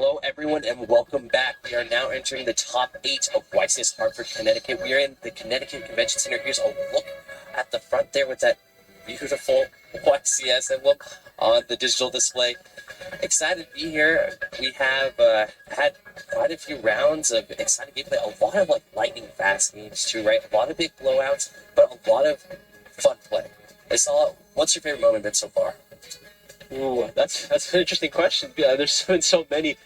Hello, everyone, and welcome back. We are now entering the top 8 of YCS Hartford, Connecticut. We are in the Connecticut Convention Center. Here's a look at the front there with that beautiful YCS emblem on the digital display. Excited to be here. We have had quite a few rounds of exciting gameplay. A lot of lightning fast games too, right? A lot of big blowouts, but a lot of fun play. What's your favorite moment been so far? Ooh, that's an interesting question. Yeah, there's been so many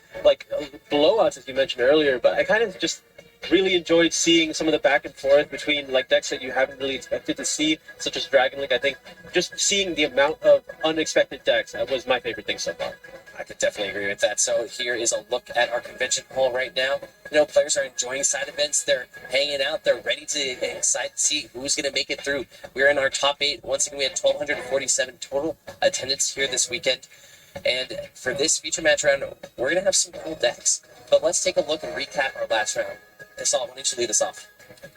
blowouts as you mentioned earlier, but I kind of just really enjoyed seeing some of the back and forth between decks that you haven't really expected to see, such as Dragon Link. I think just seeing the amount of unexpected decks, that was my favorite thing so far. I could definitely agree with that. So here is a look at our convention hall right now. You know, players are enjoying side events. They're hanging out. They're ready to excited to see who's going to make it through. We're in our top 8. Once again, we had 1,247 total attendance here this weekend. And for this feature match round, we're going to have some cool decks. But let's take a look and recap our last round. Assault, why don't you lead us off?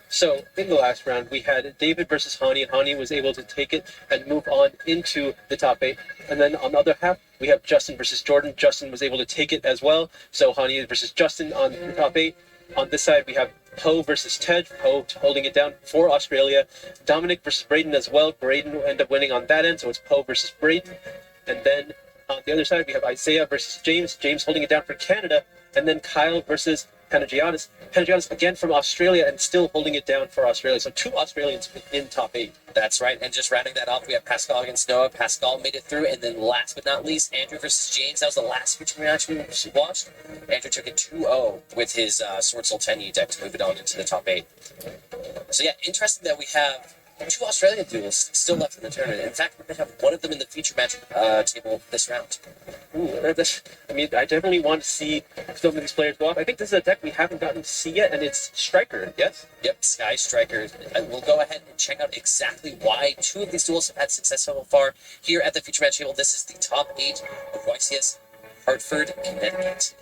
So in the last round, we had David versus Hani, and Hani was able to take it and move on into the top 8. And then on the other half, we have Justin versus Jordan. Justin was able to take it as well. So Hani versus Justin on the top 8. On this side, we have Poe versus Ted. Poe holding it down for Australia. Dominic versus Braedon as well. Braedon will end up winning on that end, so it's Poe versus Braedon. And then on the other side, we have Isaiah versus James. James holding it down for Canada. And then Kyle versus Panagiotis. Panagiotis again from Australia and still holding it down for Australia. So 2 Australians in top 8. That's right. And just rounding that off, we have Pascal against Noah. Pascal made it through. And then last but not least, Andrew versus James. That was the last feature match we watched. Andrew took it 2-0 with his Sword Soul Tenyi deck to move it on into the top 8. So yeah, interesting that we have 2 Australian duels still left in the tournament. In fact, we're going to have one of them in the feature match table this round. Ooh, I definitely want to see some of these players go off. I think this is a deck we haven't gotten to see yet, and it's Striker, yes? Yep, Sky Striker. We'll go ahead and check out exactly why 2 of these duels have had success so far here at the feature match table. This is the top 8 of YCS Hartford, Connecticut.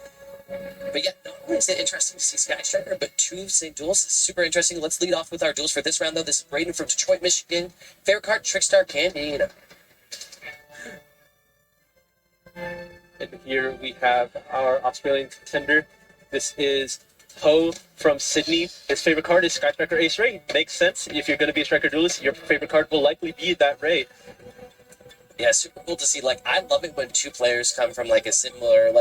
But yeah, not only is it interesting to see Sky Striker, but 2 of the same duels is super interesting. Let's lead off with our duels for this round, though. This is Braedon from Detroit, Michigan. Fair card, Trickstar, Candiana. And here we have our Australian contender. This is Poe from Sydney. His favorite card is Sky Striker Ace Ray. Makes sense. If you're going to be a Striker duelist, your favorite card will likely be that Ray. Yeah, super cool to see. I love it when 2 players come from, a similar,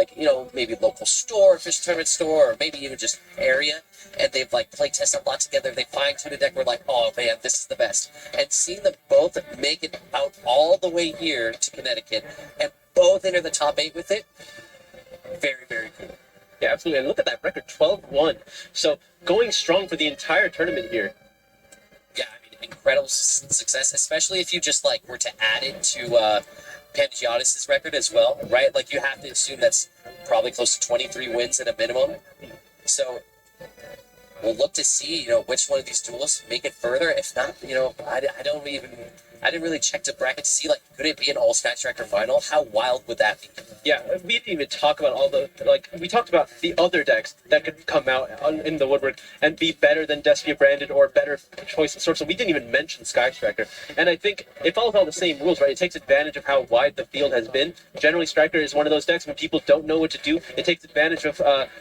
maybe local store, fish tournament store, or maybe even just area, and they've, play tested a lot together. They fine-tune a deck. We're like, oh, man, this is the best. And seeing them both make it out all the way here to Connecticut, and both enter the top 8 with it, very, very cool. Yeah, absolutely. And look at that record, 12-1. So going strong for the entire tournament here. Yeah, incredible success, especially if you just were to add it to Panagiotis' record as well, right? You have to assume that's probably close to 23 wins at a minimum. So we'll look to see, which one of these duelists make it further. If not, I didn't really check the bracket to see, could it be an all Sky Striker final? How wild would that be? Yeah, we didn't even talk about all the, we talked about the other decks that could come out in the woodwork and be better than Despia Branded or better choice of sorts. So we didn't even mention Sky Striker. And I think it follows all the same rules, right? It takes advantage of how wide the field has been. Generally, Striker is one of those decks when people don't know what to do. It takes advantage of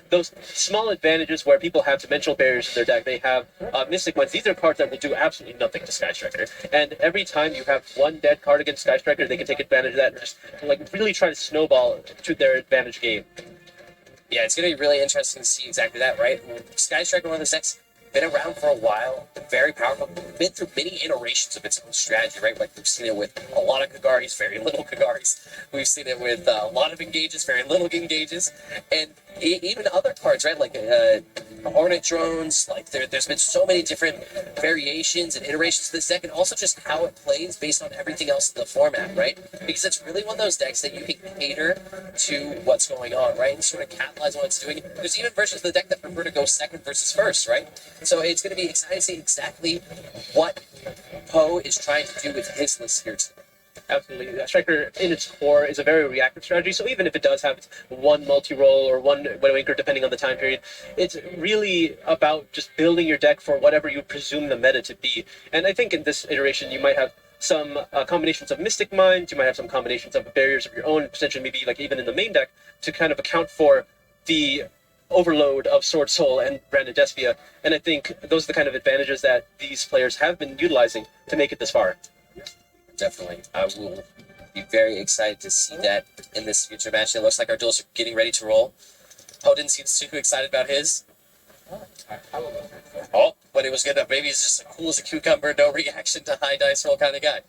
those small advantages where people have dimensional barriers in their deck. They have Mystic Ones. These are cards that will do absolutely nothing to Sky Striker. And every time you have one dead card against Sky Striker, they can take advantage of that and just really try to snowball to their advantage game. Yeah, it's going to be really interesting to see exactly that, right? Sky Striker, one of the decks, been around for a while, very powerful, been through many iterations of its own strategy, right? We've seen it with a lot of Kagaris, very little Kagaris. We've seen it with a lot of engages, very little engages, and even other cards, right? Hornet drones. There's been so many different variations and iterations to this deck, and also just how it plays based on everything else in the format, right? Because it's really one of those decks that you can cater to what's going on, right? And sort of capitalize on what it's doing. There's even versions of the deck that prefer to go second versus first, right? So it's going to be exciting to see exactly what Poe is trying to do with his list here today. Absolutely. Striker, in its core, is a very reactive strategy, so even if it does have one multi-roll or one anchor, depending on the time period, it's really about just building your deck for whatever you presume the meta to be. And I think in this iteration, you might have some combinations of Mystic Minds, you might have some combinations of barriers of your own, potentially maybe even in the main deck, to kind of account for the overload of Sword Soul and Brandon Despia. And I think those are the kind of advantages that these players have been utilizing to make it this far. Definitely. I will be very excited to see that in this future match. It looks like our duels are getting ready to roll. Poe didn't seem super excited about his. Oh, but it was good enough. Maybe he's just cool as a cucumber, no reaction to high dice roll kind of guy.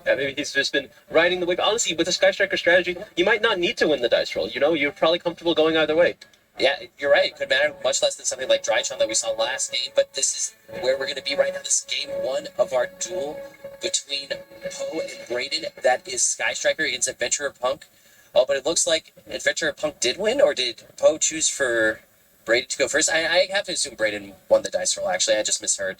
Yeah, maybe he's just been riding the wave. Honestly, with the Sky Striker strategy, you might not need to win the dice roll. You know, you're probably comfortable going either way. Yeah, you're right. It could matter much less than something like Drychon that we saw last game, but this is where we're going to be right now. This is game one of our duel between Poe and Braedon. That is Sky Striker against Adventurer P.U.N.K. Oh, but it looks like Adventurer P.U.N.K did win, or did Poe choose for Braedon to go first? I have to assume Braedon won the dice roll, actually. I just misheard.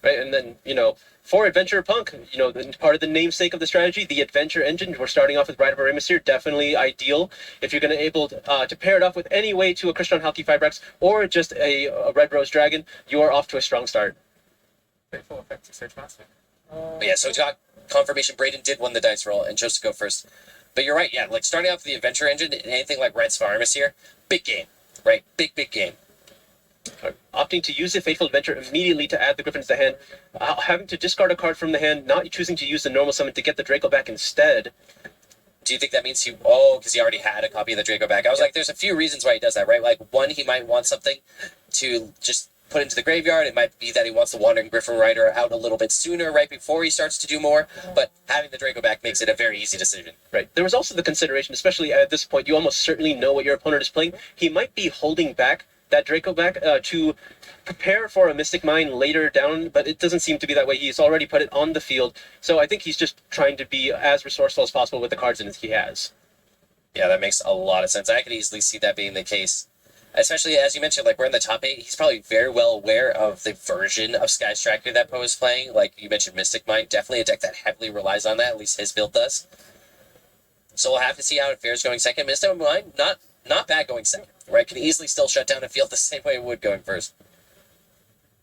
Right, and then, you know, for Adventurer P.U.N.K, you know, part of the namesake of the strategy, the Adventure Engine, we're starting off with Bride of Aramis here, definitely ideal. If you're going to able to pair it off with any way to a Crystron Halki Fibrax or just a Red Rose Dragon, you are off to a strong start. Faithful effect to Search Master. But yeah, so we got confirmation Braedon did win the dice roll and chose to go first. But you're right, yeah, like starting off with the Adventure Engine, anything like Red Aramis here, big game, right? Big game. Opting to use the Fateful Adventure immediately to add the Griffin to the hand, having to discard a card from the hand, not choosing to use the normal summon to get the Draco back instead. Do you think that means because he already had a copy of the Draco back? I was like, there's a few reasons why he does that, right? Like, one, he might want something to just put into the graveyard. It might be that he wants the Wandering Griffin Rider out a little bit sooner, right before he starts to do more. But having the Draco back makes it a very easy decision. Right. There was also the consideration, especially at this point, you almost certainly know what your opponent is playing. He might be holding back that Draco back to prepare for a Mystic Mine later down, but it doesn't seem to be that way. He's already put it on the field, so I think he's just trying to be as resourceful as possible with the cards that he has. Yeah, that makes a lot of sense. I could easily see that being the case. Especially, as you mentioned, like, we're in the top 8. He's probably very well aware of the version of Sky Striker that Poe is playing. Like, you mentioned Mystic Mine, definitely a deck that heavily relies on that, at least his build does. So we'll have to see how it fares going second. Mystic Mine, not bad going second, right? Can easily still shut down a field the same way it would going first.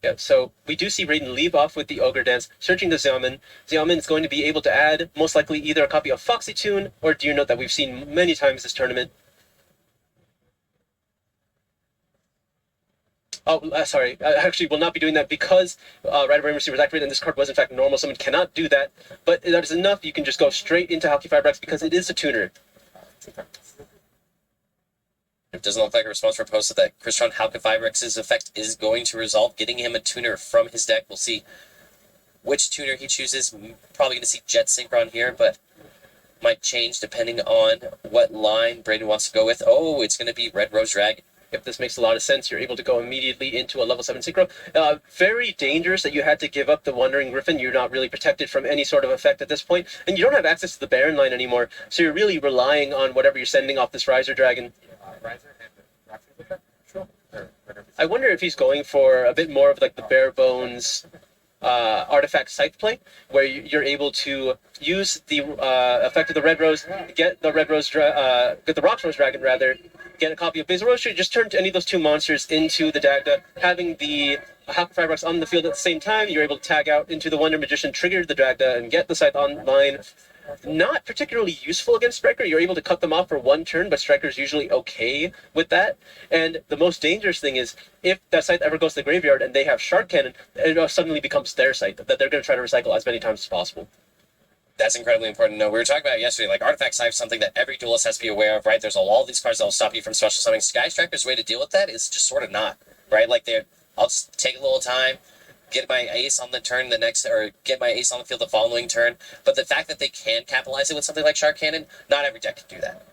Yeah, so we do see Braedon leave off with the Ogre Dance, searching the Xiaomin. Xiaomin is going to be able to add, most likely, either a copy of Foxy Tune or Deer Note that we've seen many times this tournament. Oh, sorry. Actually, will not be doing that because Rite of Ramercy was activated and this card was, in fact, normal. Someone cannot do that. But that is enough. You can just go straight into Halki Fibrax because it is a tuner. It doesn't look like a response from posted that Crystron Halka Fibrax's effect is going to resolve, getting him a tuner from his deck. We'll see which tuner he chooses. Probably going to see Jet Synchron here, but might change depending on what line Braedon wants to go with. Oh, it's going to be Red Rose Dragon. If this makes a lot of sense, you're able to go immediately into a level 7 Synchro. Very dangerous that you had to give up the Wandering Griffin. You're not really protected from any sort of effect at this point, and you don't have access to the Baron line anymore, so you're really relying on whatever you're sending off this Riser Dragon. Riser and the effect? Sure. I wonder if he's going for a bit more of like the bare bones artifact scythe play, where you're able to use the effect of the Red Rose, get the Rocks Rose Dragon rather, get a copy of Basil Rose, just turn any of those two monsters into the Dagda, having the Halka Fibrax on the field at the same time. You're able to tag out into the Wonder Magician, trigger the Dagda, and get the scythe online. Not particularly useful against Striker. You're able to cut them off for one turn, but Striker's usually okay with that. And the most dangerous thing is, if that scythe ever goes to the graveyard and they have Shark Cannon, it suddenly becomes their scythe that they're going to try to recycle as many times as possible. That's incredibly important to know. We were talking about it yesterday, like Artifact Scythe is something that every duelist has to be aware of, right? There's all these cards that will stop you from special summoning. Sky Striker's way to deal with that is just sort of not, right? Like, I'll just take a little time, get my ace on the turn get my ace on the field the following turn. But the fact that they can capitalize it with something like Shark Cannon, not every deck can do that.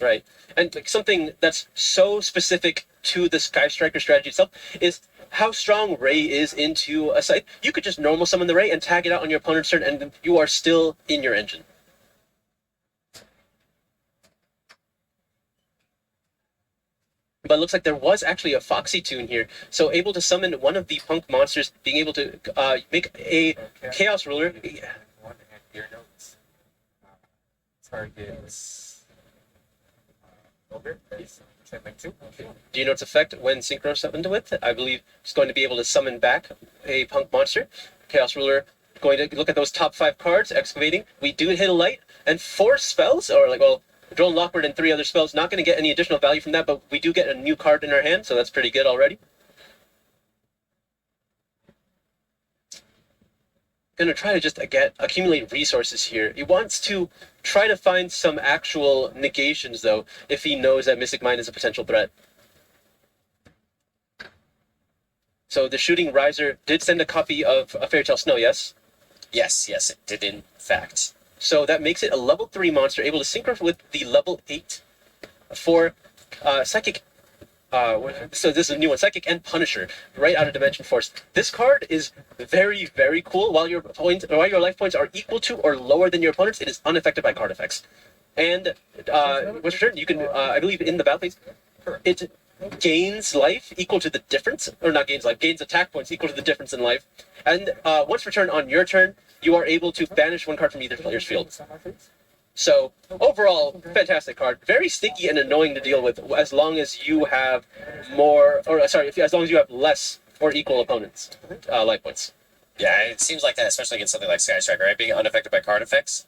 Right. And like something that's so specific to the Sky Striker strategy itself is how strong Ray is into a scythe. You could just normal summon the Ray and tag it out on your opponent's turn, and you are still in your engine. But it looks like there was actually a Foxy Tune here, so able to summon one of the P.U.N.K monsters, being able to make a Chaos Ruler. One and Deer Notes. Targets Ogre, please. Like 2. Okay. Do you know its effect when Synchro summoned with? I believe it's going to be able to summon back a P.U.N.K monster. Chaos Ruler, going to look at those top 5 cards, excavating. We do hit a light, and 4 spells, or like, well, Drone Lockbird and 3 other spells. Not going to get any additional value from that, but we do get a new card in our hand, so that's pretty good already. Going to try to just accumulate resources here. He wants to try to find some actual negations, though, if he knows that Mystic Mine is a potential threat. So the Shooting Riser did send a copy of a Fairy Tale Snow, yes? Yes, it did in fact. So that makes it a level 3 monster, able to sync with the level 8 for Psychic. So this is a new one, Psychic and Punisher, right out of Dimension Force. This card is very, very cool. While your life points are equal to or lower than your opponent's, it is unaffected by card effects. And what's your turn? You can, I believe, in the battle phase, it gains life equal to the difference, or not gains life, gains attack points equal to the difference in life. And once per turn on your turn, you are able to banish 1 card from either player's field. So overall, fantastic card. Very sticky and annoying to deal with as long as you have as long as you have less or equal opponents' life points. Yeah, it seems like that, especially against something like Sky Striker, right? Being unaffected by card effects.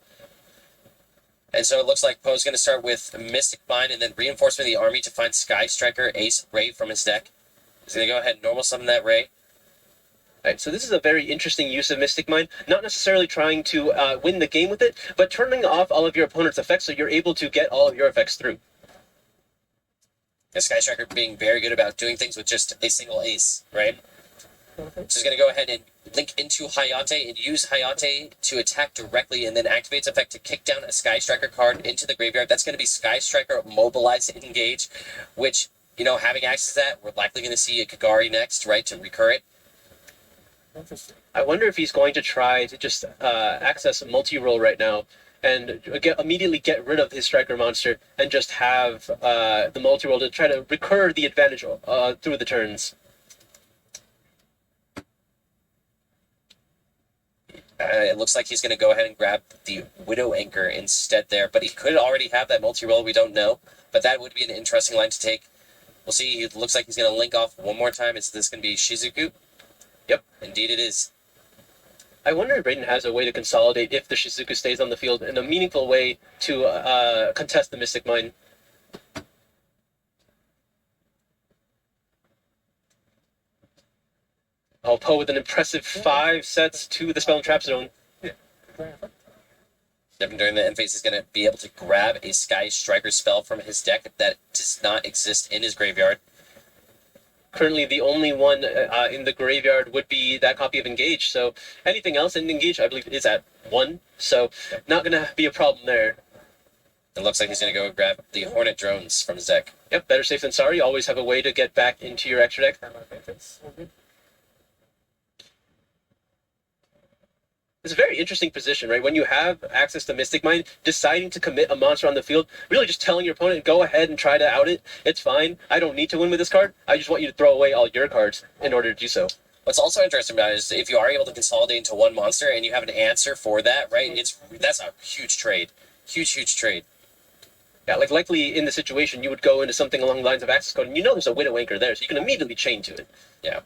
And so it looks like Poe's going to start with Mystic Mine and then Reinforcement of the Army to find Sky Striker, Ace, Ray from his deck. He's going to go ahead and normal summon that Ray. Right, so this is a very interesting use of Mystic Mine, not necessarily trying to win the game with it, but turning off all of your opponent's effects so you're able to get all of your effects through. The Sky Striker being very good about doing things with just a single ace, right? So he's going to go ahead and link into Hayate and use Hayate to attack directly and then activate its effect to kick down a Sky Striker card into the graveyard. That's going to be Sky Striker Mobilize to Engage, which, having access to that, we're likely going to see a Kagari next, right, to recur it. I wonder if he's going to try to just access a multi-roll right now and immediately get rid of his striker monster and just have the multi-roll to try to recur the advantage through the turns. It looks like he's going to go ahead and grab the Widow Anchor instead there, but he could already have that multi-roll, we don't know, but that would be an interesting line to take. We'll see. It looks like he's going to link off one more time. Is this going to be Shizuku? Yep, indeed it is. I wonder if Braedon has a way to consolidate if the Shizuku stays on the field in a meaningful way to contest the Mystic Mine. Oh, Poe with an impressive 5 sets to the Spell and Trap Zone. Devin during the end phase is going to be able to grab a Sky Striker spell from his deck that does not exist in his graveyard. Currently, the only one in the graveyard would be that copy of Engage. So anything else in Engage, I believe, is at 1. So not going to be a problem there. It looks like he's going to go grab the Hornet drones from his deck. Yep, better safe than sorry. Always have a way to get back into your extra deck. It's a very interesting position, right? When you have access to Mystic Mine, deciding to commit a monster on the field, really just telling your opponent, go ahead and try to out it. It's fine. I don't need to win with this card. I just want you to throw away all your cards in order to do so. What's also interesting about it is if you are able to consolidate into one monster and you have an answer for that, right? That's a huge trade. Huge trade. Yeah, like likely in the situation, you would go into something along the lines of access code, and there's a Widow Anchor there, so you can immediately chain to it. Yeah.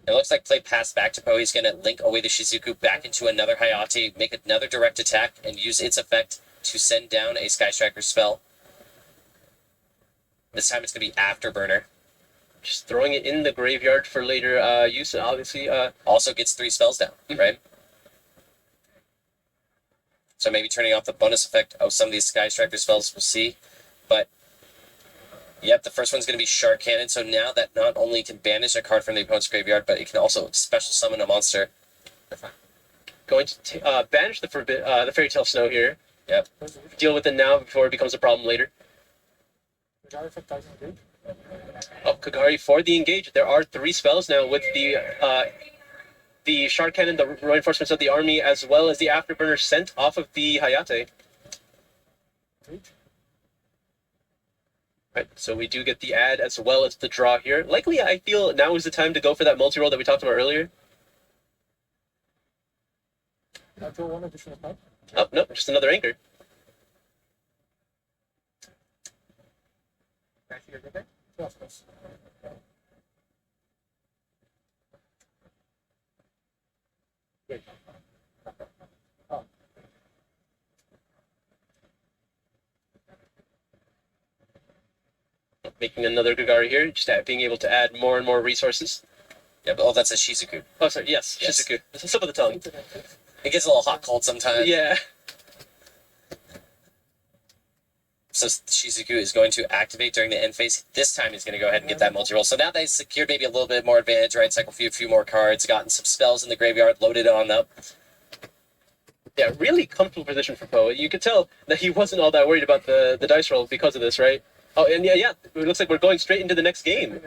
It looks like play pass back to Poe. He's going to link away the Shizuku back into another Hayate, make another direct attack, and use its effect to send down a Sky Striker spell. This time it's going to be Afterburner. Just throwing it in the graveyard for later use, and obviously... Also gets 3 spells down, right? So maybe turning off the bonus effect of some of these Sky Striker spells, we'll see. But... Yep, the first one's going to be Shark Cannon, so now that not only can banish a card from the opponent's graveyard, but it can also special summon a monster. Going to banish the Fairy Tale Snow here. Yep. Deal with it now before it becomes a problem later. Oh, Kagari for the Engage. There are 3 spells now with the Shark Cannon, the Reinforcements of the Army, as well as the Afterburner sent off of the Hayate. Right, so we do get the add as well as the draw here. Likely, I feel now is the time to go for that multi-roll that we talked about earlier. Draw 1 additional card. Oh, no, just another anchor. Can I see your good deck? Yeah, of course. Wait. Oh. making another Gagari here, just being able to add more and more resources. Yeah, but, oh, that's a Shizuku. Oh, sorry, yes, Shizuku. Slip of the tongue. It gets a little hot cold sometimes. Yeah. So Shizuku is going to activate during the end phase. This time he's going to go ahead and get that multi-roll. So now they've secured maybe a little bit more advantage, right? Cycle a few more cards, gotten some spells in the graveyard, loaded on up. Yeah, really comfortable position for Poe. You could tell that he wasn't all that worried about the dice roll because of this, right? Oh, and yeah, it looks like we're going straight into the next game.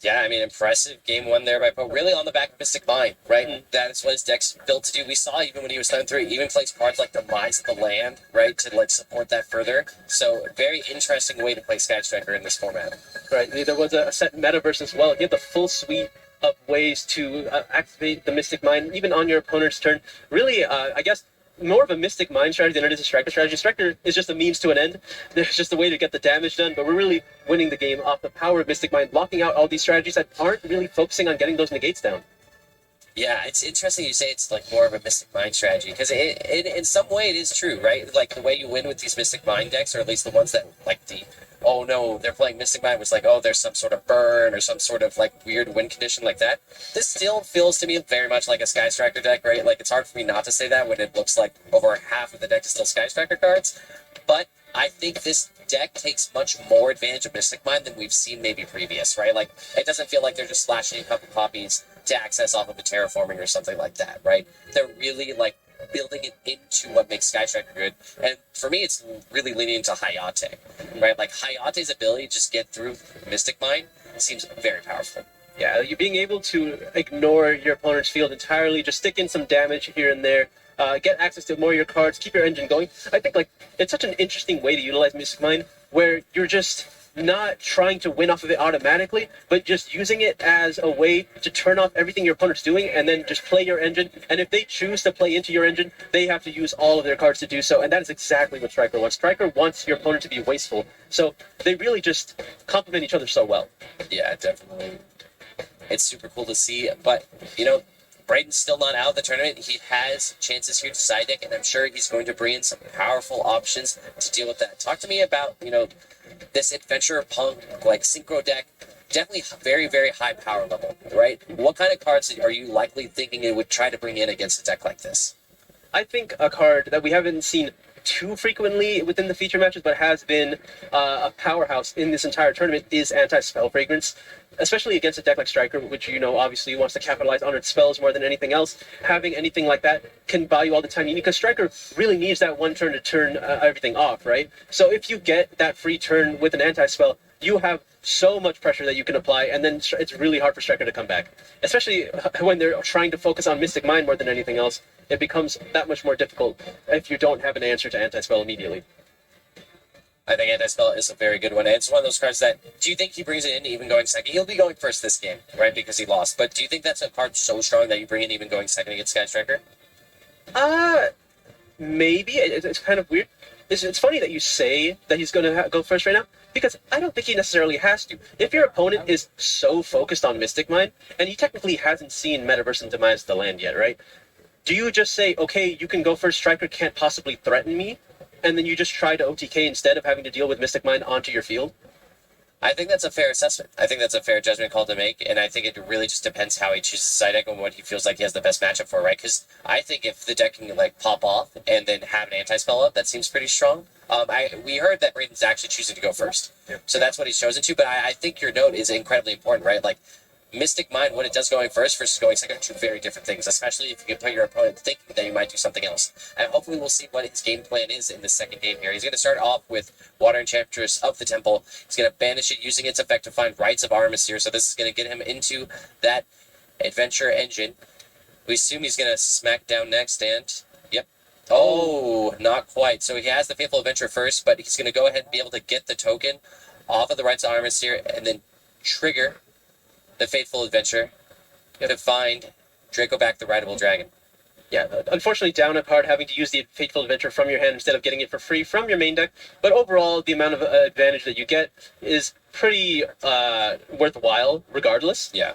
Yeah, I mean, impressive game one there by Poe. Really on the back of Mystic Mind, right? Mm-hmm. That's what his deck's built to do. We saw even when he was 7-3, even plays cards like Demise of the Land, right, to like support that further. So very interesting way to play Sky Striker in this format. Right. There was a set metaverse as well. You have the full suite of ways to activate the Mystic Mind, even on your opponent's turn. Really, I guess, more of a Mystic Mind strategy than it is a Striker strategy. Striker is just a means to an end. There's just a way to get the damage done, but we're really winning the game off the power of Mystic Mind, blocking out all these strategies that aren't really focusing on getting those negates down. Yeah, it's interesting you say it's like more of a Mystic Mind strategy, because in some way it is true, right? Like the way you win with these Mystic Mind decks, or at least the ones that like the, oh no, they're playing Mystic Mind, was like, oh, there's some sort of burn or some sort of like weird win condition like that. This still feels to me very much like a Sky Striker deck, right? Like it's hard for me not to say that when it looks like over half of the deck is still Sky Striker cards, but I think this deck takes much more advantage of Mystic Mind than we've seen maybe previous, right? Like, it doesn't feel like they're just slashing a couple copies to access off of a terraforming or something like that, right? They're really, like, building it into what makes Sky Striker good. And for me, it's really leaning into Hayate, right? Like, Hayate's ability to just get through Mystic Mind seems very powerful. Yeah, you being able to ignore your opponent's field entirely, just stick in some damage here and there, get access to more of your cards, keep your engine going. I think like it's such an interesting way to utilize Mystic Mind, where you're just not trying to win off of it automatically, but just using it as a way to turn off everything your opponent's doing and then just play your engine. And if they choose to play into your engine, they have to use all of their cards to do so. And that is exactly what Striker wants. Striker wants your opponent to be wasteful. So they really just complement each other so well. Yeah, definitely. It's super cool to see, but, you know, Braedon's still not out of the tournament. He has chances here to side deck, and I'm sure he's going to bring in some powerful options to deal with that. Talk to me about, you know, this Adventure Punk, like, Synchro deck. Definitely very, very high power level, right? What kind of cards are you likely thinking it would try to bring in against a deck like this? I think a card that we haven't seen too frequently within the feature matches, but has been a powerhouse in this entire tournament, is Anti-Spell Fragrance. Especially against a deck like Striker, which, you know, obviously wants to capitalize on its spells more than anything else. Having anything like that can buy you all the time you need, because Striker really needs that one turn to turn everything off, right? So if you get that free turn with an anti-spell, you have so much pressure that you can apply, and then it's really hard for Striker to come back. Especially when they're trying to focus on Mystic Mind more than anything else, it becomes that much more difficult if you don't have an answer to anti-spell immediately. I think Anti-Spell is a very good one. It's one of those cards that, do you think he brings it in even going second? He'll be going first this game, right, because he lost. But do you think that's a card so strong that you bring in even going second against Sky Striker? Maybe. It's kind of weird. It's funny that you say that he's going to go first right now, because I don't think he necessarily has to. If your opponent is so focused on Mystic Mind, and he technically hasn't seen Metaverse and Demise of the Land yet, right? Do you just say, okay, you can go first, Striker can't possibly threaten me, and then you just try to OTK instead of having to deal with Mystic Mind onto your field? I think that's a fair assessment. I think that's a fair judgment call to make, and I think it really just depends how he chooses side deck and what he feels like he has the best matchup for, right? Because I think if the deck can like pop off and then have an anti-spell up, that seems pretty strong. We heard that Braedon's actually choosing to go first, so that's what he's chosen to. But I think your note is incredibly important, right? Like, Mystic Mind, when it does going first versus going second, are two very different things, especially if you can put your opponent thinking that you might do something else. And hopefully we'll see what his game plan is in the second game here. He's going to start off with Water Enchantress of the Temple. He's going to banish it using its effect to find Rites of Armis here, so this is going to get him into that adventure engine. We assume he's going to smack down next, and yep. Oh, not quite. So he has the Faithful Adventure first, but he's going to go ahead and be able to get the token off of the Rites of Armis here, and then trigger the Faithful Adventure to find Dracoback the Rideable Dragon. Yeah, unfortunately down a card, having to use the Faithful Adventure from your hand instead of getting it for free from your main deck, but overall the amount of advantage that you get is pretty worthwhile regardless. Yeah.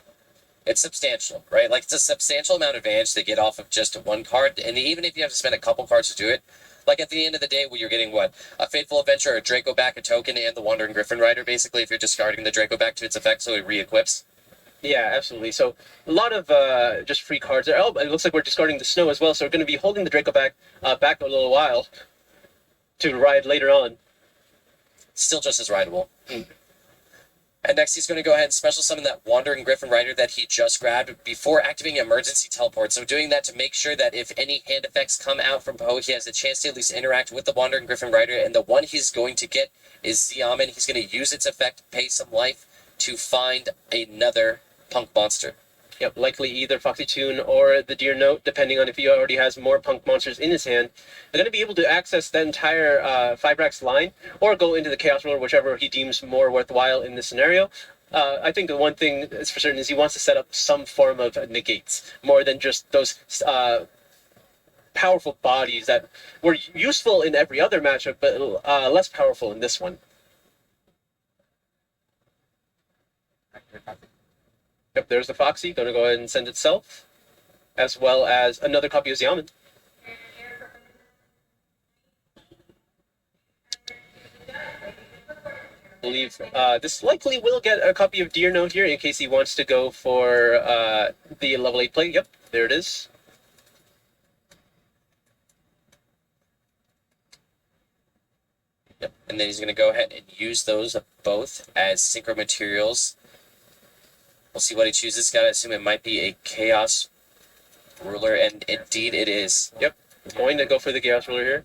It's substantial, right? Like it's a substantial amount of advantage to get off of just one card, and even if you have to spend a couple cards to do it, like at the end of the day, when you're getting what, a Fateful Adventure, a Draco back, a token, and the Wandering Griffin Rider, basically, if you're discarding the Draco back to its effect, so it re-equips. Yeah, absolutely. So a lot of just free cards there. Oh, it looks like we're discarding the snow as well, so we're going to be holding the Draco back a little while to ride later on. Still just as rideable. And next, he's going to go ahead and special summon that Wandering Griffin Rider that he just grabbed before activating Emergency Teleport. So doing that to make sure that if any hand effects come out from Poe, he has a chance to at least interact with the Wandering Griffin Rider. And the one he's going to get is Xiamen. He's going to use its effect, pay some life, to find another Punk monster. Yep, likely either Foxy Tune or the Deer Note, depending on if he already has more Punk monsters in his hand. They're going to be able to access that entire 5-Rax line, or go into the Chaos Ruler, whichever he deems more worthwhile in this scenario. I think the one thing that's for certain is he wants to set up some form of negates, more than just those powerful bodies that were useful in every other matchup, but less powerful in this one. Yep, there's the Foxy, going to go ahead and send itself, as well as another copy of Xiamen. I believe this likely will get a copy of Deer Note here in case he wants to go for the level 8 play. Yep, there it is. Yep. And then he's going to go ahead and use those both as synchro materials. We'll see what he chooses. Gotta assume it might be a Chaos Ruler, and indeed it is. Yep, going to go for the Chaos Ruler here.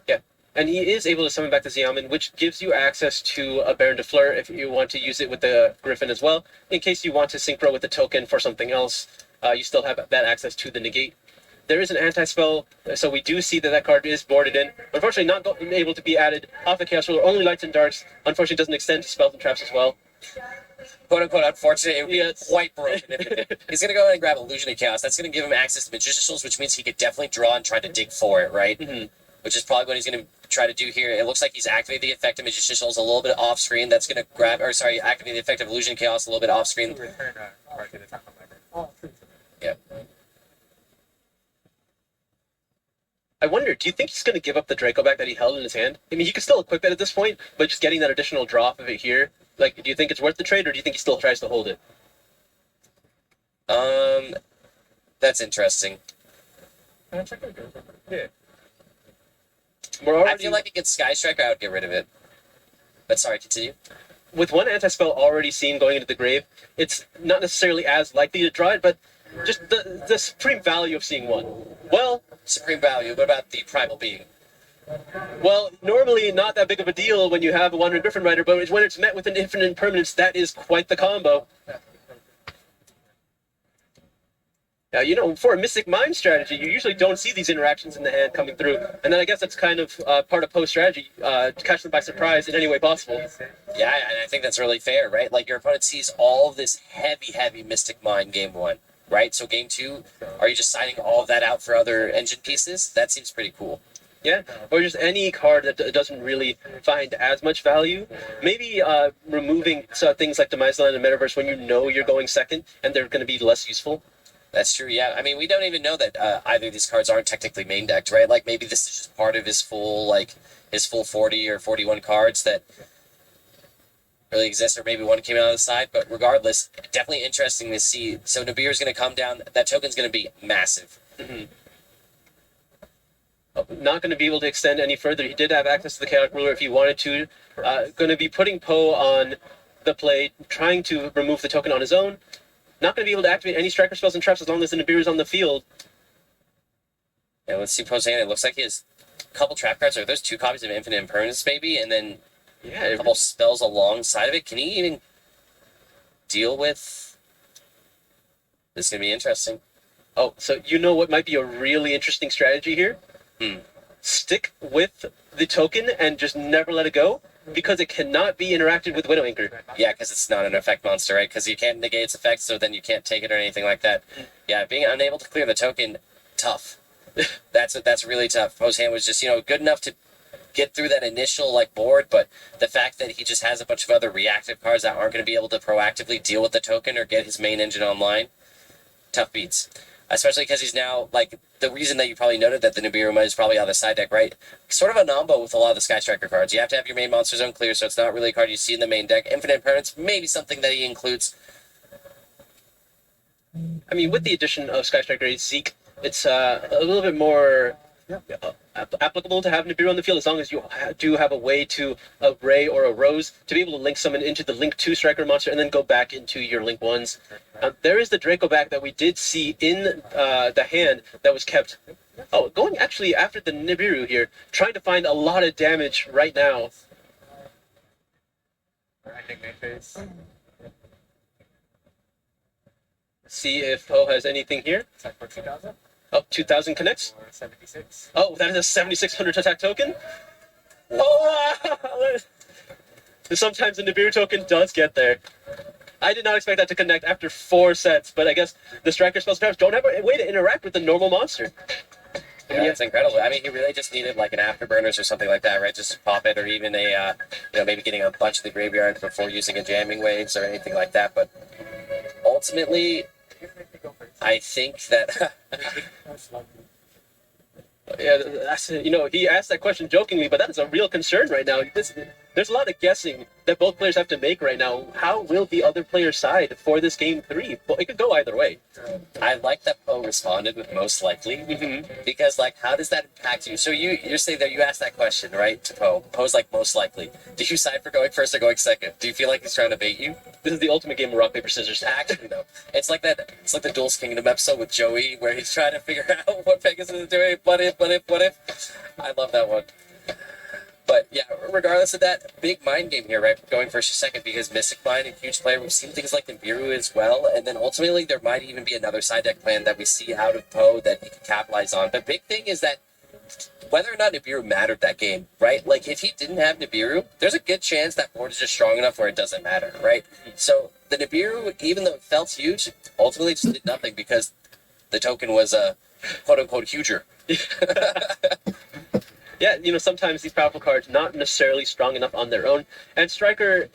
Yeah, and he is able to summon back the Xiamen, which gives you access to a Baron de Fleur if you want to use it with the Griffin as well. In case you want to synchro with the token for something else, you still have that access to the negate. There is an anti-spell, so we do see that that card is boarded in. Unfortunately, not able to be added off the Chaos Ruler, only Lights and Darks. Unfortunately, doesn't extend to Spells and Traps as well. Quote unquote, unfortunate, it would be quite broken. He's going to go ahead and grab Illusion of Chaos. That's going to give him access to Magician Souls, which means he could definitely draw and try to dig for it, right? Mm-hmm. Which is probably what he's going to try to do here. It looks like he's activated the effect of Magician Souls a little bit off screen. That's going to grab, or sorry, activate the effect of Illusion of Chaos a little bit off screen. Yeah. I wonder, do you think he's going to give up the Draco back that he held in his hand? I mean, he could still equip it at this point, but just getting that additional drop of it here, like, do you think it's worth the trade, or do you think he still tries to hold it? That's interesting. Yeah. I feel like against Sky Striker, I would get rid of it. But sorry, continue. With one anti-spell already seen going into the grave, it's not necessarily as likely to draw it, but just the supreme value of seeing one. Well, Supreme value. What about the Primal Being? well, normally not that big of a deal when you have a Wandering Griffin Rider, but when it's met with an infinite impermanence, that is quite the combo. Now, you know, for a Mystic Mind strategy, you usually don't see these interactions in the hand coming through, and then I guess that's kind of part of Poe's strategy, to catch them by surprise in any way possible. Yeah, and I think that's really fair, right? Like, your opponent sees all of this heavy Mystic Mind game one, right? So game two, are you just signing all of that out for other engine pieces? That seems pretty cool. Yeah, or just any card that doesn't really find as much value. Maybe removing things like Demise Land and Metaverse when you know you're going second, and they're going to be less useful. That's true, yeah. I mean, we don't even know that either of these cards aren't technically main decked, right? Like, maybe this is just part of his full 40 or 41 cards that really exist, or maybe one came out of the side. But regardless, definitely interesting to see. So Nabir's going to come down. That token's going to be massive. Mm-hmm. Not going to be able to extend any further. He did have access to the Chaotic Ruler if he wanted to. Going to be putting Poe on the play, trying to remove the token on his own. Not going to be able to activate any Striker spells and traps as long as the Nibiru is on the field. Yeah, let's see Poe's hand. It looks like he has a couple trap cards. Are those 2 copies of Infinite Impermanence, maybe? And then a couple spells alongside of it. Can he even deal with... This is going to be interesting. Oh, so you know what might be a really interesting strategy here? Stick with the token and just never let it go, because it cannot be interacted with Widow Anchor. Yeah, because it's not an effect monster, right? Because you can't negate its effect, so then you can't take it or anything like that. Yeah, being unable to clear the token, tough. That's really tough. Poe's hand was just, good enough to get through that initial like board, but the fact that he just has a bunch of other reactive cards that aren't going to be able to proactively deal with the token or get his main engine online, tough beats. Especially because he's now, like, the reason that you probably noted that the Nibiru is probably on the side deck, right? Sort of a nombo with a lot of the Sky Striker cards. You have to have your main monster zone clear, so it's not really a card you see in the main deck. Infinite Impermanence, maybe something that he includes. I mean, with the addition of Sky Striker Zeke, it's a little bit more applicable to have Nibiru on the field, as long as you do have a way to a Ray or a Rose to be able to link someone into the Link 2 Striker monster and then go back into your Link 1s. There is the Draco back that we did see in the hand that was kept. Oh, going actually after the Nibiru here, trying to find a lot of damage right now. See if Poe has anything here. Attack for 2000 Oh, 2000 connects. or 76. Oh, that is a 7600 attack token. Oh, sometimes the Nibiru token does get there. I did not expect that to connect after 4 sets, but I guess the Striker spells perhaps don't have a way to interact with the normal monster. Yeah, it's incredible. I mean, he really just needed like an Afterburners or something like that, right? Just to pop it, or even a, maybe getting a bunch of the graveyard before using a jamming waves or anything like that. But ultimately, I think that Most likely. Yeah, that's, he asked that question jokingly, but that is a real concern right now. There's a lot of guessing that both players have to make right now. How will the other player side for this game 3? Well, it could go either way. I like that Poe responded with most likely, because like, how does that impact you? So you're saying that you asked that question, right, to Poe. Poe's like most likely. Do you side for going first or going second? Do you feel like he's trying to bait you? This is the ultimate game of rock, paper, scissors. Actually, though, it's like that. It's like the Duel's Kingdom episode with Joey, where he's trying to figure out what Pegasus is doing. What if? I love that one. But yeah, regardless of that, big mind game here, right? Going first or second, because Mystic Mind, a huge player. We've seen things like Nibiru as well, and then ultimately there might even be another side deck plan that we see out of Poe that he can capitalize on. But big thing is that whether or not Nibiru mattered that game, right? Like, if he didn't have Nibiru, there's a good chance that board is just strong enough where it doesn't matter, right? So the Nibiru, even though it felt huge, ultimately just did nothing because the token was a quote-unquote huger. Yeah, sometimes these powerful cards not necessarily strong enough on their own. And Striker,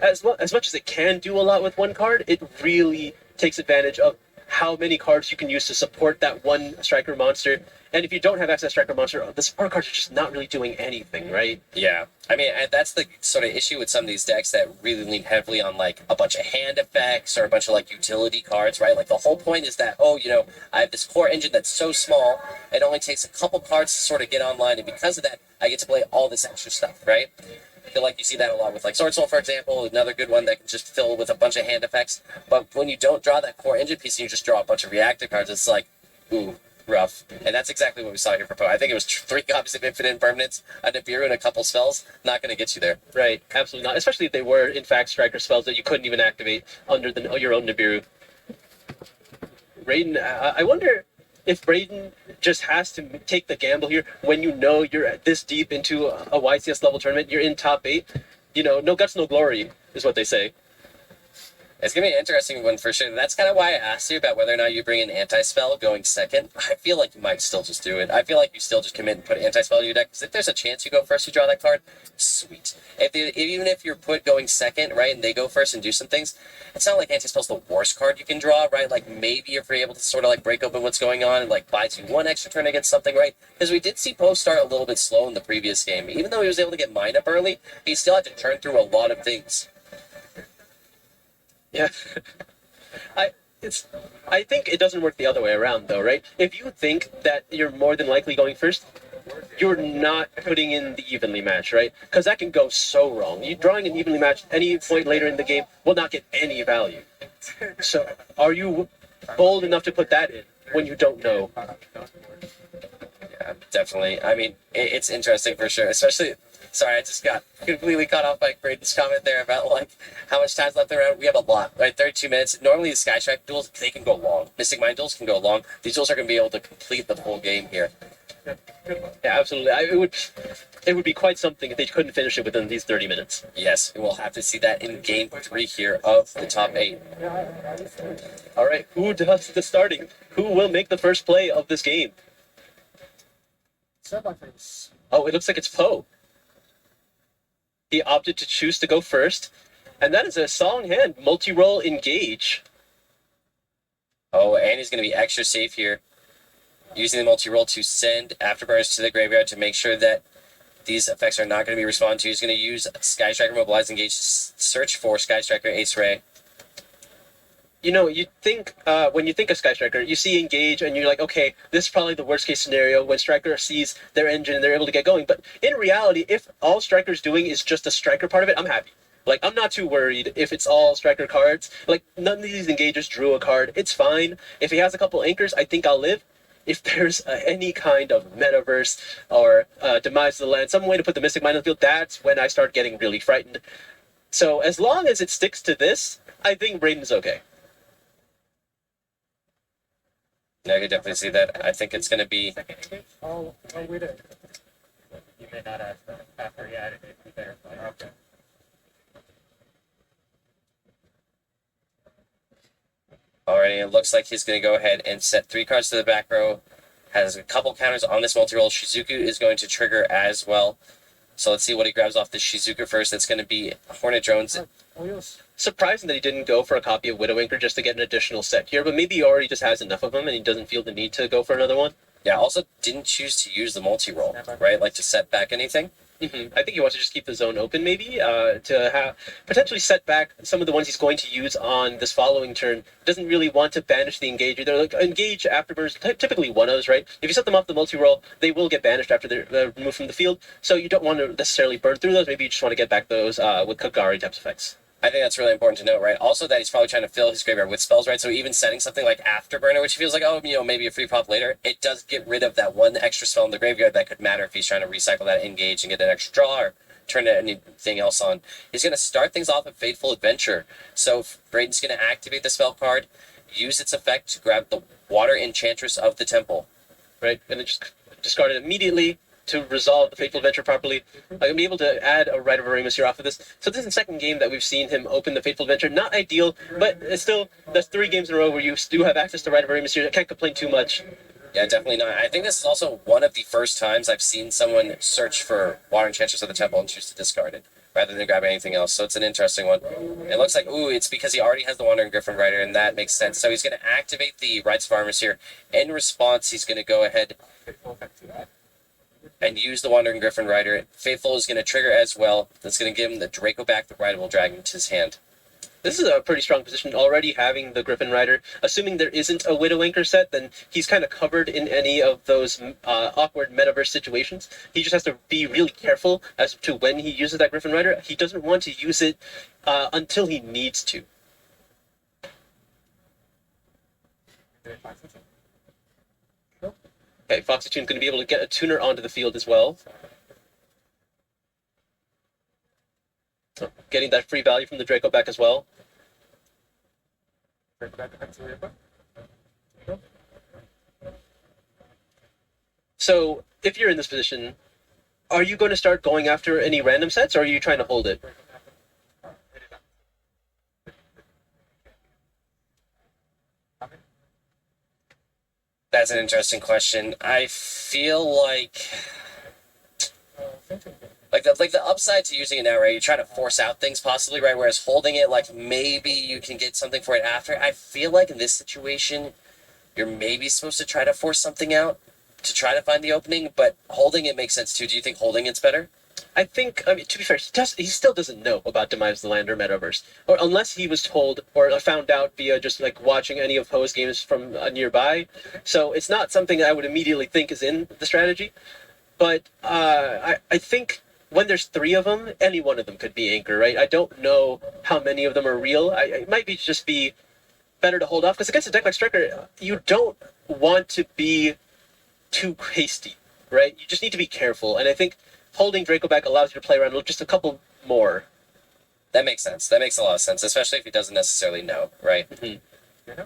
as much as it can do a lot with one card, it really takes advantage of how many cards you can use to support that one Striker monster. And if you don't have access Striker monster, the support cards are just not really doing anything, right? Yeah. I mean, and that's the sort of issue with some of these decks that really lean heavily on, like, a bunch of hand effects or a bunch of, like, utility cards, right? Like, the whole point is that, I have this core engine that's so small, it only takes a couple cards to sort of get online, and because of that, I get to play all this extra stuff, right? I feel like you see that a lot with, like, Sword Soul, for example, another good one that can just fill with a bunch of hand effects. But when you don't draw that core engine piece and you just draw a bunch of reactive cards, it's like, ooh, rough. And that's exactly what we saw here for Poe. I think it was 3 copies of Infinite Impermanence, a Nibiru, and a couple spells. Not going to get you there. Right, absolutely not. Especially if they were, in fact, Striker spells that you couldn't even activate under your own Nibiru. Braedon, I wonder if Braedon just has to take the gamble here when you know you're this deep into a YCS level tournament, you're in top 8. No guts, no glory, is what they say. It's going to be an interesting one for sure. That's kind of why I asked you about whether or not you bring an anti-spell going second. I feel like you might still just do it. I feel like you still just commit and put anti-spell in your deck, because if there's a chance you go first, you draw that card, sweet. Even if you're put going second, right, and they go first and do some things, it's not like anti-spell's the worst card you can draw, right? Like, maybe if you're able to sort of, like, break open what's going on and, like, buys you 1 extra turn against something, right? Because we did see Poe start a little bit slow in the previous game. Even though he was able to get mine up early, he still had to turn through a lot of things. Yeah. I think it doesn't work the other way around, though, right? If you think that you're more than likely going first, you're not putting in the evenly match, right? Because that can go so wrong. You drawing an evenly match any point later in the game will not get any value. So, are you bold enough to put that in when you don't know? Yeah, definitely. I mean, it's interesting for sure, especially. Sorry, I just got completely caught off by Braedon's comment there about, like, how much time's left around. We have a lot, right? 32 minutes. Normally, the Sky Strike duels, they can go long. Mystic Mind duels can go long. These duels are going to be able to complete the full game here. Yeah, absolutely. It would be quite something if they couldn't finish it within these 30 minutes. Yes, we'll have to see that in Game 3 here of the top 8. All right, who does the starting? Who will make the first play of this game? Set my face. Oh, it looks like it's Poe. He opted to choose to go first, and that is a solid hand. Multi-roll engage. Oh, and he's going to be extra safe here, using the multi-roll to send Afterburners to the graveyard to make sure that these effects are not going to be responded to. He's going to use Sky Striker Mobilize Engage to search for Sky Striker Ace Ray. You know, you think when you think of Sky Striker, you see engage, and you're like, okay, this is probably the worst case scenario when Striker sees their engine and they're able to get going. But in reality, if all Striker's doing is just the Striker part of it, I'm happy. Like, I'm not too worried if it's all Striker cards. Like, none of these engagers drew a card. It's fine. If he has a couple anchors, I think I'll live. If there's any kind of metaverse or demise of the land, some way to put the Mystic Mind on the field, that's when I start getting really frightened. So as long as it sticks to this, I think Braedon's okay. I can definitely see that. I think it's going to be... Second engage? Oh, we did. You may not ask that after he added it there. Okay. Alrighty, it looks like he's going to go ahead and set 3 cards to the back row. Has a couple counters on this multi-roll. Shizuku is going to trigger as well. So let's see what he grabs off the Shizuku first. It's going to be Hornet Drones. Oh, yes. Surprising that he didn't go for a copy of Widowmaker just to get an additional set here, but maybe he already just has enough of them and he doesn't feel the need to go for another one. Yeah, also didn't choose to use the multi-roll, right? Like to set back anything. I think he wants to just keep the zone open, maybe, to have potentially set back some of the ones he's going to use on this following turn. Doesn't really want to banish the engager. They're like engage afterburners, typically one-ofs, right? If you set them off the multi-roll, they will get banished after they're removed from the field. So you don't want to necessarily burn through those. Maybe you just want to get back those with Kagari types effects. I think that's really important to note, right? Also that he's probably trying to fill his graveyard with spells, right? So even setting something like Afterburner, which feels like, oh, you know, maybe a free pop later, it does get rid of that one extra spell in the graveyard that could matter if he's trying to recycle that engage and get an extra draw or turn anything else on. He's going to start things off with Fateful Adventure. So Braedon's going to activate the spell card, use its effect to grab the Water Enchantress of the Temple. Right? And then just discard it immediately to resolve the Fateful Adventure properly. I'm going to be able to add a Rite of Aramis here off of this. So this is the second game that we've seen him open the Fateful Adventure. Not ideal, but it's still, that's 3 games in a row where you do have access to Rite of Aramis here. I can't complain too much. Yeah, definitely not. I think this is also one of the first times I've seen someone search for Water Enchantress of the Temple and choose to discard it, rather than grab anything else. So it's an interesting one. It looks like, ooh, it's because he already has the Wandering Griffin Rider, and that makes sense. So he's going to activate the Rites of Armors here. In response, he's going to go ahead and use the Wandering Griffin Rider. Faithful is going to trigger as well. That's going to give him the Draco back, the Rideable Dragon, to his hand. This is a pretty strong position, already having the Griffin Rider. Assuming there isn't a Widow Anchor set, then he's kind of covered in any of those awkward metaverse situations. He just has to be really careful as to when he uses that Griffin Rider. He doesn't want to use it until he needs to. Okay, Foxy Tune's going to be able to get a tuner onto the field as well. So, getting that free value from the Draco back as well. So, if you're in this position, are you going to start going after any random sets, or are you trying to hold it? That's an interesting question. I feel like the upside to using it now, right? You try to force out things possibly, right? Whereas holding it, like maybe you can get something for it after. I feel like in this situation, you're maybe supposed to try to force something out to try to find the opening, but holding it makes sense too. Do you think holding it's better? I think, I mean, to be fair, he still doesn't know about Demise of the Land or Metaverse. Or unless he was told or found out via just like watching any of Poe's games from nearby. So it's not something I would immediately think is in the strategy. But I think when there's 3 of them, any one of them could be Anchor, right? I don't know how many of them are real. It might be just be better to hold off. Because against a deck like Striker, you don't want to be too hasty, right? You just need to be careful. And I think holding Draco back allows you to play around with just a couple more. That makes sense. That makes a lot of sense, especially if he doesn't necessarily know, right? Mm-hmm.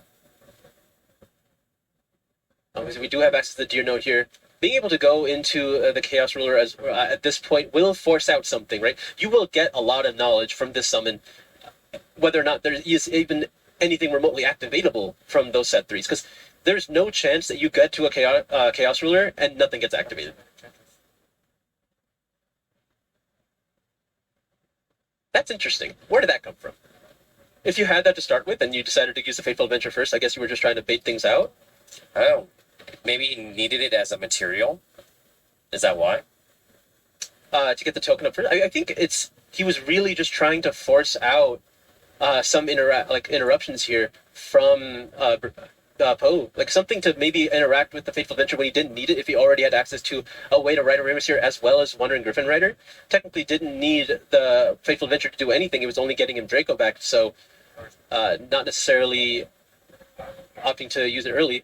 So we do have access to the Deer Note here. Being able to go into the Chaos Ruler as at this point will force out something, right? You will get a lot of knowledge from this summon, whether or not there is even anything remotely activatable from those set 3s, because there's no chance that you get to a Chaos Ruler and nothing gets activated. That's interesting. Where did that come from? If you had that to start with and you decided to use the Fateful Adventure first, I guess you were just trying to bait things out. Oh, maybe he needed it as a material. Is that why? To get the token up first. I think he was really just trying to force out some interruptions here from Poe, like something to maybe interact with the Fateful Adventure when he didn't need it. If he already had access to a way to ride a Ramus here as well as Wandering Griffin Rider, technically didn't need the Fateful Adventure to do anything. It was only getting him Draco back, so not necessarily opting to use it early.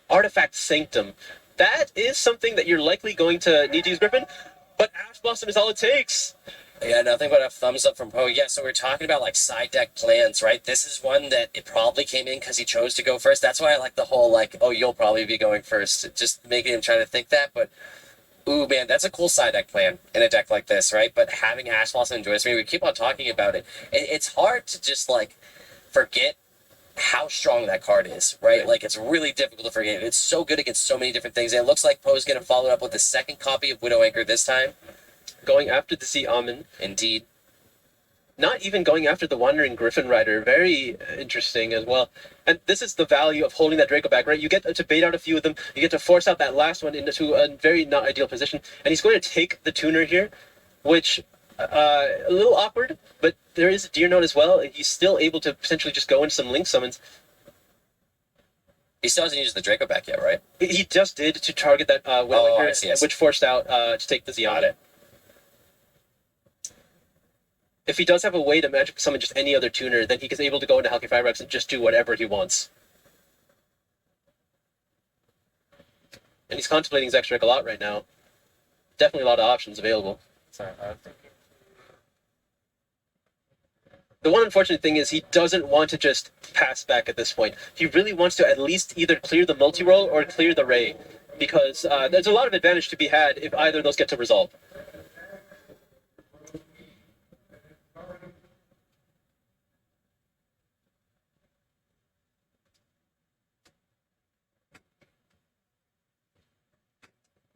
Artifact Sanctum. That is something that you're likely going to need to use Griffin, but Ash Blossom is all it takes. Yeah, nothing but a thumbs up from Poe. Yeah, so we're talking about like side deck plans, right? This is one that it probably came in because he chose to go first. That's why I like the whole like, oh, you'll probably be going first. Just making him try to think that, but ooh, man, that's a cool side deck plan in a deck like this, right? But having Ash Blossom and Joyous Ring, we keep on talking about it. It's hard to just like forget how strong that card is, right? Like it's really difficult to forget. It's so good against so many different things. And it looks like Poe's going to follow up with a second copy of Widow Anchor this time. Going after the Sea Almond. Indeed. Not even going after the Wandering Griffin Rider. Very interesting as well. And this is the value of holding that Draco back, right? You get to bait out a few of them. You get to force out that last one into a very not ideal position. And he's going to take the tuner here, which a little awkward, but there is a Deer Note as well. And he's still able to potentially just go into some Link summons. He still hasn't used the Draco back yet, right? He just did to target that Widow Anchor, yes. which forced out to take the Zeon. If he does have a way to magic summon just any other tuner, then he is able to go into Halki Firebrax and just do whatever he wants. And he's contemplating his extra deck a lot right now. Definitely a lot of options available. Sorry, I was thinking. The one unfortunate thing is he doesn't want to just pass back at this point. He really wants to at least either clear the multi-roll or clear the Ray, because there's a lot of advantage to be had if either of those get to resolve.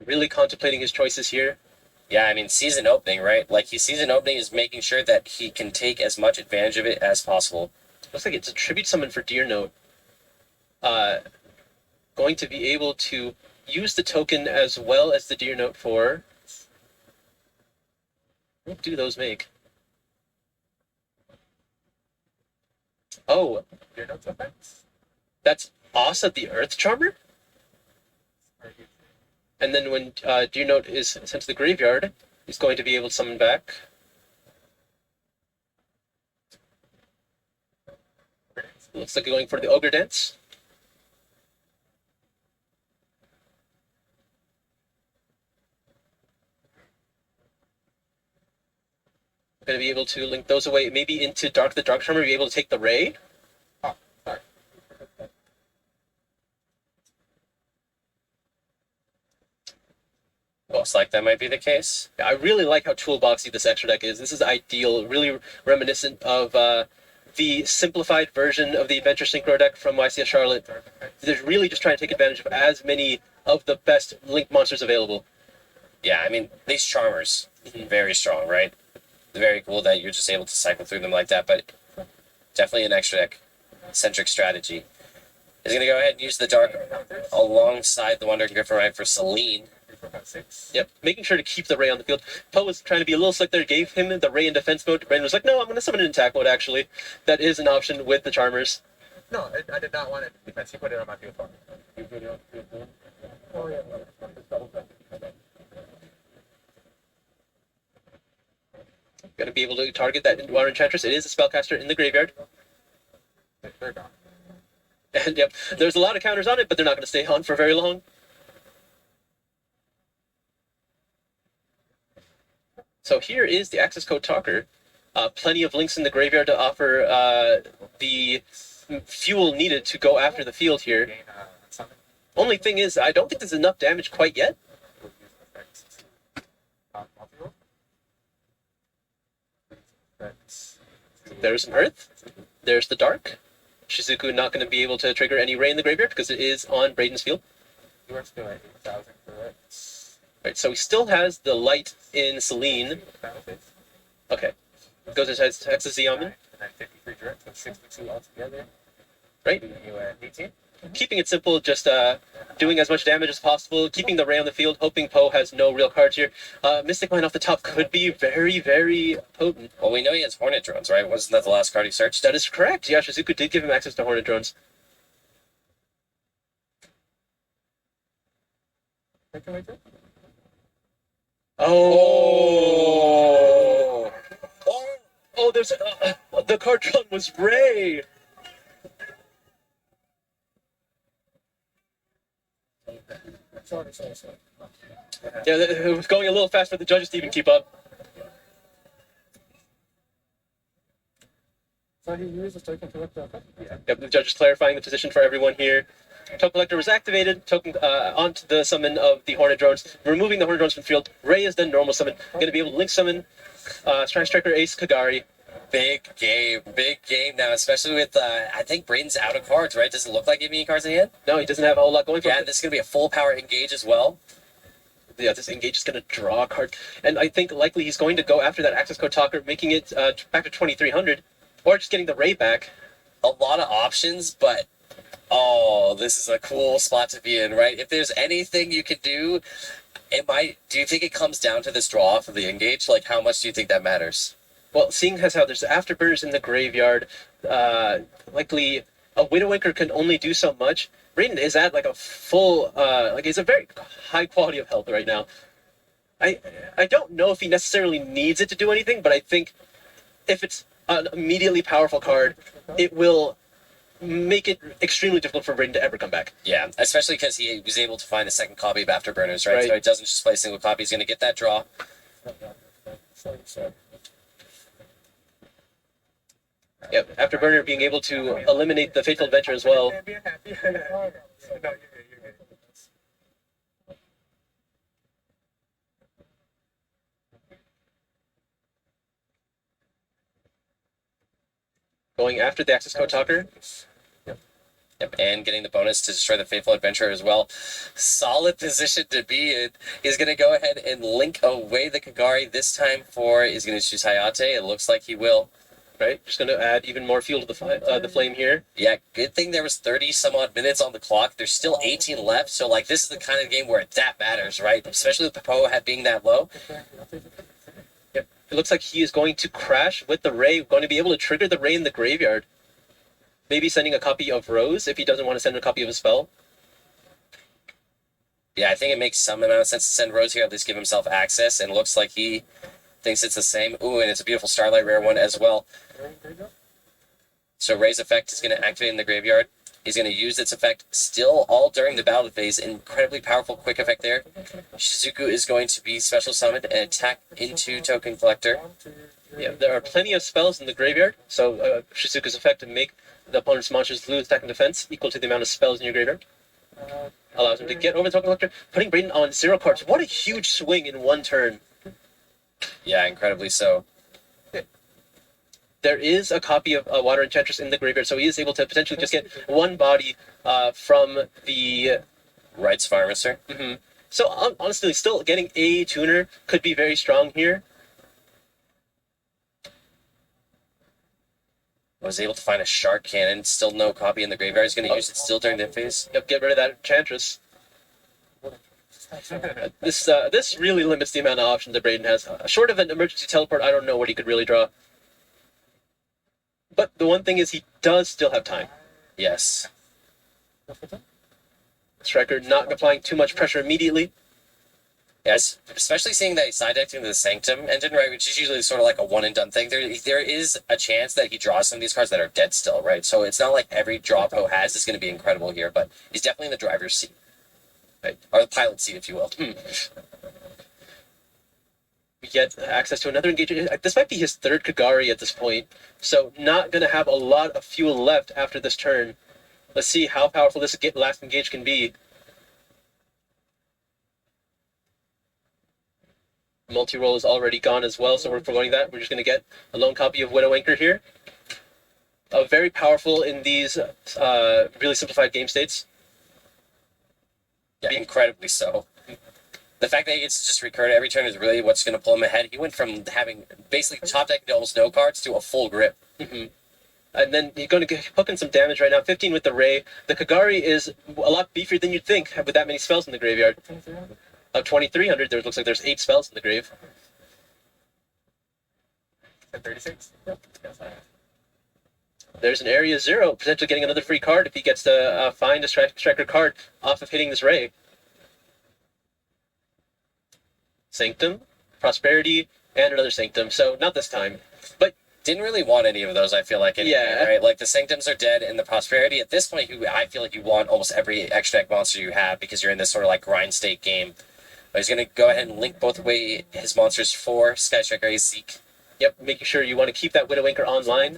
Really contemplating his choices here. Yeah, I mean, season opening, right? Like, season opening is making sure that he can take as much advantage of it as possible. Looks like it's a tribute summon for Deer Note. Going to be able to use the token as well as the Deer Note for... What do those make? Oh, Deer Note's effects? that's Asa the Earth Charmer? And then when Deer Note is sent to the graveyard, he's going to be able to summon back. Looks like going for the Ogre Dance. Going to be able to link those away, maybe into Dark the Dark Charmer, be able to take the Ray. Oh, sorry. Looks like that might be the case. Yeah, I really like how toolboxy this extra deck is. This is ideal, really reminiscent of the simplified version of the Adventure Synchro deck from YCS Charlotte. They're really just trying to take advantage of as many of the best Link monsters available. Yeah, I mean, these Charmers, very strong, right? Very cool that you're just able to cycle through them like that, but definitely an extra deck-centric strategy. He's going to go ahead and use the Dark alongside the Wandering Griffin Rider for Celine. Yep, making sure to keep the Ray on the field. Poe was trying to be a little slick there, gave him the Ray in defense mode. Braedon was like, no, I'm going to summon it in attack mode, actually. That is an option with the Charmers. No, I did not want it defense. He put it on my field for me. Oh, yeah. Going to be able to target that Water Enchantress. It is a spellcaster in the graveyard. They're gone. And yep, there's a lot of counters on it, but they're not going to stay on for very long. So here is the access code talker. Plenty of links in the graveyard to offer the fuel needed to go after the field here. Gain something. Only thing is, I don't think there's enough damage quite yet. There's an Earth. There's the Dark. Shizuku not going to be able to trigger any Ray in the graveyard because it is on Braedon's field. You are still at 8,000 for it. Right, so he still has the light in Celine. Okay. Goes into Texas Yamen. And then 53 direct, so 62 altogether. Right. You at 18. Keeping it simple, just doing as much damage as possible, keeping the Ray on the field, hoping Poe has no real cards here. Mystic Mine off the top could be very, very potent. Well, we know he has Hornet drones, right? Wasn't that the last card he searched? That is correct. Yeah, Shizuku did give him access to Hornet drones. Oh! Oh, there's the card drawn was Ray. Sorry. Yeah, it was going a little fast for the judges to even keep up. So he uses token collector. Yep, the judges clarifying the position for everyone here. Token Collector was activated, token onto the summon of the Hornet drones, removing the Hornet drones from the field. Ray is then normal summon, going to be able to link summon Strike Striker Ace Kagari. Big game now, especially with, I think Braedon's out of cards, right? Does it look like he has any cards in hand? No, he doesn't have a whole lot going for him. Yeah, this is going to be a full power engage as well. Yeah, this engage is going to draw a card. And I think likely he's going to go after that access code talker, making it back to 2300, or just getting the Ray back. A lot of options, but oh, this is a cool spot to be in, right? If there's anything you could do, it might. Do you think it comes down to this draw off of the engage? Like, how much do you think that matters? Well, seeing as how there's afterburners in the graveyard, likely a Widowmaker can only do so much. Braedon is at like a full, he's a very high quality of health right now. I don't know if he necessarily needs it to do anything, but I think if it's an immediately powerful card, it will make it extremely difficult for Braedon to ever come back. Yeah, especially because he was able to find a second copy of Afterburners, right? Right. So he doesn't just play a single copy. He's going to get that draw. Yep, Afterburner being able to eliminate the Fateful Adventure as well. Going after the access code talker. Yep, and getting the bonus to destroy the Faithful Adventurer as well. Solid position to be in. He's going to go ahead and link away the Kagari this time for, he's going to choose Hayate. It looks like he will. Right, just going to add even more fuel to the flame here. Yeah, good thing there was 30 some odd minutes on the clock. There's still 18 left, so like this is the kind of game where that matters, right? Especially with Poe being that low. Yep, it looks like he is going to crash with the Ray, going to be able to trigger the Ray in the graveyard. Maybe sending a copy of Rose if he doesn't want to send a copy of a spell. Yeah, I think it makes some amount of sense to send Rose here, at least give himself access, and looks like he thinks it's the same. Ooh, and it's a beautiful Starlight Rare one as well. So Ray's effect is going to activate in the graveyard. He's going to use its effect still all during the battle phase. Incredibly powerful quick effect there. Shizuku is going to be special summoned and attack into Token Collector. Yeah, there are plenty of spells in the graveyard, so Shizuku's effect to make the opponent's monsters lose attack and defense equal to the amount of spells in your graveyard. Allows him to get over the Token Collector, putting Braedon on 0 cards. What a huge swing in one turn. Yeah, incredibly so. There is a copy of Water Enchantress in the graveyard, so he is able to potentially just get one body from the Rights Pharmacer. Mm-hmm. So honestly, still getting a tuner could be very strong here. Was able to find a Shark Cannon. Still no copy in the graveyard. He's going to use it still during the phase. Yep, get rid of that Enchantress. This really limits the amount of options that Braedon has. Short of an emergency teleport, I don't know what he could really draw. But the one thing is he does still have time. Yes. Striker not applying too much pressure immediately. Yes, especially seeing that he's side decked into the Sanctum engine, right, which is usually sort of like a one and done thing. There is a chance that he draws some of these cards that are dead still, right? So it's not like every draw Poe has is going to be incredible here, but he's definitely in the driver's seat, right? Or the pilot seat, if you will. We get access to another engagement. This might be his third Kagari at this point, so not going to have a lot of fuel left after this turn. Let's see how powerful this last engage can be. Multi-roll is already gone as well, so we're forgoing that. We're just going to get a lone copy of Widow Anchor here. Very powerful in these really simplified game states. Yeah, incredibly so. The fact that he gets to just recur every turn is really what's going to pull him ahead. He went from having basically top deck to almost no cards to a full grip. Mm-hmm. And then you're going to get hooking some damage right now. 15 with the Ray. The Kagari is a lot beefier than you'd think with that many spells in the graveyard. 2,300. There looks like there's 8 spells in the grave. 36? Yep. There's an Area 0, potentially getting another free card if he gets to find a striker card off of hitting this Ray. Sanctum, Prosperity, and another Sanctum. So not this time. But didn't really want any of those, I feel like. Yeah. Right? Like, the Sanctums are dead, and the Prosperity, at this point, I feel like you want almost every extra deck monster you have because you're in this sort of, like, grind state game. But he's going to go ahead and link both away his monsters for Sky Striker Ace Zeke. Yep, making sure you want to keep that Widowmaker online.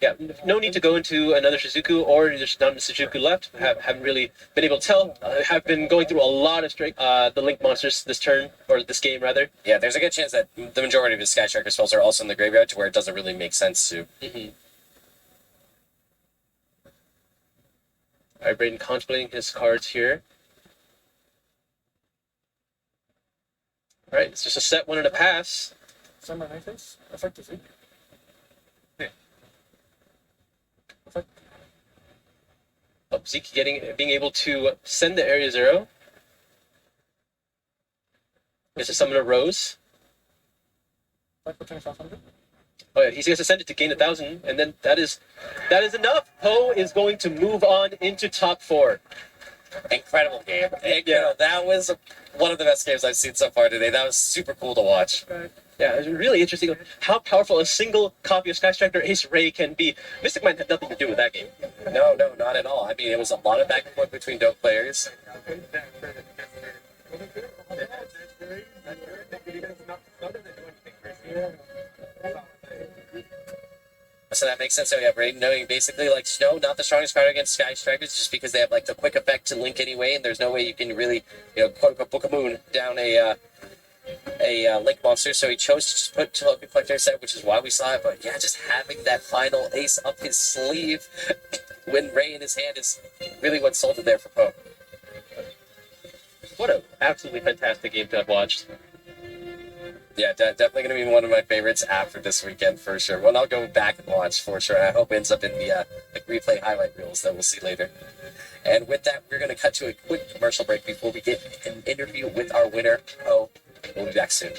Yeah, no need to go into another Shizuku, or there's none Shizuku left. Haven't really been able to tell. Have been going through a lot of the Link monsters this turn, or this game rather. Yeah, there's a good chance that the majority of his Sky Striker spells are also in the graveyard to where it doesn't really make sense to. Mm-hmm. Alright, Braedon contemplating his cards here. Alright, it's just a set, one and a pass. Summer Nightface? Effective Zeke. Yeah. Effect. Oh, Zeke being able to send the Area 0. Gets to summon a Rose. Effect for 2,500. Oh yeah, he's going to send it to gain 1,000, and then that is enough. Poe is going to move on into top 4. Incredible game. That was one of the best games I've seen so far today. That was super cool to watch. Yeah, it's really interesting how powerful a single copy of Sky Striker Ace Ray can be. Mystic Mind had nothing to do with that game. No, not at all. I mean, it was a lot of back and forth between dope players. So that makes sense. So yeah, Braedon knowing basically like Snow, not the strongest card against Sky Strikers, just because they have like the quick effect to link anyway, and there's no way you can really, quote unquote, book a moon down a link monster. So he chose to just put Token Collector set, which is why we saw it. But yeah, just having that final ace up his sleeve when Ray in his hand is really what sold it there for Poe. What an absolutely fantastic game to have watched. Yeah, definitely going to be one of my favorites after this weekend for sure. One I'll go back and watch for sure. I hope it ends up in the replay highlight reels that we'll see later. And with that, we're going to cut to a quick commercial break before we get an interview with our winner, Poe. We'll be back soon.